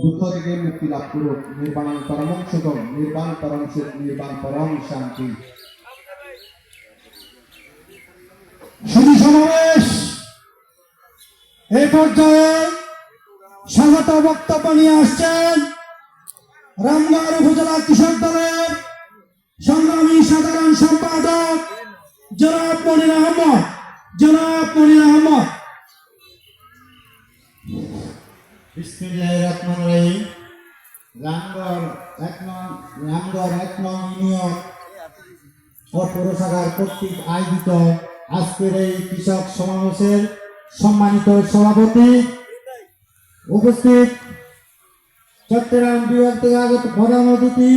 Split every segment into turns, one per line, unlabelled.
দুঃখ থেকে মুক্তি লাভ করুক। নির্বাণ পরম সুখম, নির্বাণ পরম সুখ, নির্বাণ পরম শান্তি।
শুধু সমাবেশ এই পর্যায়ে স্বাগত বক্তব্য নিয়ে আসছেন রামগড় উপজেলা কৃষক দলের সংগ্রামী সাধারণ সম্পাদক জনাব মনির আহমদ।
বিসমিল্লাহিররহমানিররহিম। রামগড় ১ নং ইউনিয়ন ও পৌরসভার কর্তৃক আয়োজিত আজকের এই কৃষক সমাবেশের সম্মানিত সভাপতি, উপস্থিত চট্টগ্রাম বিভাগ থেকে আগত প্রধান অতিথি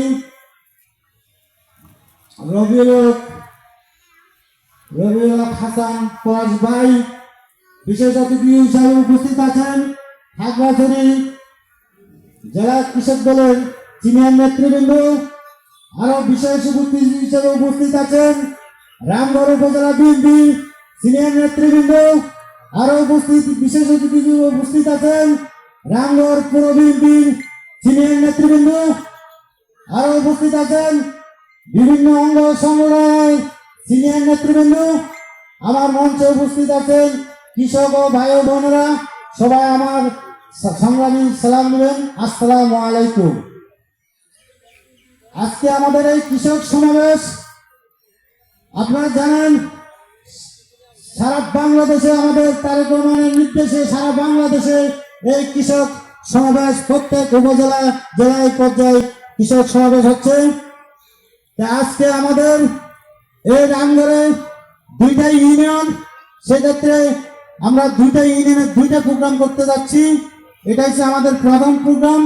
রবিউল হক হাসান পলাশ ভাই, বিশেষ অতিথি হিসাবে উপস্থিত আছেন খাগড়াছড়ি জেলা কৃষক দলের সিনিয়র নেতৃবৃন্দ। আরো বিশেষ অতিথি হিসেবে উপস্থিত আছেন রামগড় উপজেলা বিএনপি সিনিয়র নেতৃবৃন্দ। আরো বিশেষ অতিথি উপস্থিত আছেন রামগড় পৌর বিএনপি সিনিয়র নেতৃবৃন্দ। আরো উপস্থিত আছেন বিভিন্ন অঙ্গ সংগঠনের সিনিয়র নেতৃবৃন্দ। আমার মঞ্চে উপস্থিত আছেন কৃষক ও ভাই ও বোনেরা, সবাই আমার সংগ্রামী সালাম নেবেন। আসসালামু আলাইকুম। আজকে আমাদের এই কৃষক সমাবেশ আপনারা জানেন সারা বাংলাদেশে আমাদের তারেক রহমানের নির্দেশে সারা বাংলাদেশে এই কৃষক সমাবেশ প্রত্যেক উপজেলা জেলায় পর্যায়ে কৃষক সমাবেশ হচ্ছে। আজকে আমাদের এই রামগড়ে 2টা ইউনিয়ন, সেক্ষেত্রে আমরা 2টা ইউনিয়নের 2টা প্রোগ্রাম করতে যাচ্ছি। এটা হচ্ছে আমাদের প্রথম প্রোগ্রাম।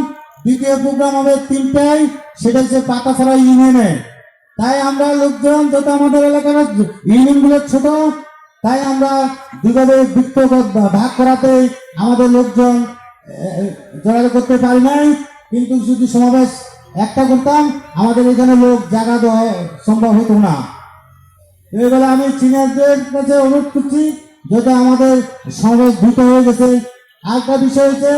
দ্বিতীয় প্রোগ্রাম হবে 3টায়, সেটা হচ্ছে পাতাছড়া ইউনিয়নে। তাই আমরা লোকজন যত আমাদের এলাকার ইউনিয়নগুলো ছোট, তাই আমরা দুভাবে ভাগ করাতে আমাদের লোকজন যোগাযোগ করতে পারি নাই। কিন্তু যদি সমাবেশ একটা করতাম আমাদের এখানে লোক জায়গা দেওয়া সম্ভব হতো না। এইবেলা আমি সিনিয়রদের কাছে অনুরোধ করছি, যাতে আমাদের সমাবেশ দ্রুত হয়ে গেছে। আরেকটা বিষয় হচ্ছে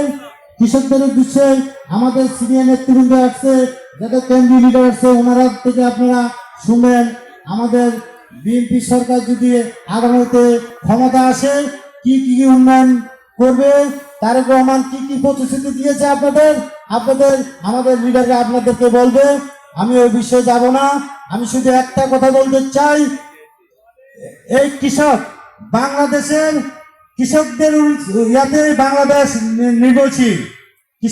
কৃষকদের বিষয়ে আমাদের সিনিয়র নেতৃবৃন্দ আসছে, যাদের কেন্দ্রীয় লিডার আসছে, ওনারা থেকে আপনারা শুনবেন আমাদের বিএনপি সরকার যদি আগামীতে ক্ষমতা আসে কি কি উন্নয়ন করবে, তারেক রহমান কি কি প্রতিশ্রুতি দিয়েছে আমাদের লিডাররা আপনাদেরকে বলবে। আমি ওই বিষয়ে যাব না, আমি শুধু একটা কথা বলতে চাই, এই কৃষক বাংলাদেশের কৃষকদের ইয়াতে বাংলাদেশ নির্ভরশীল।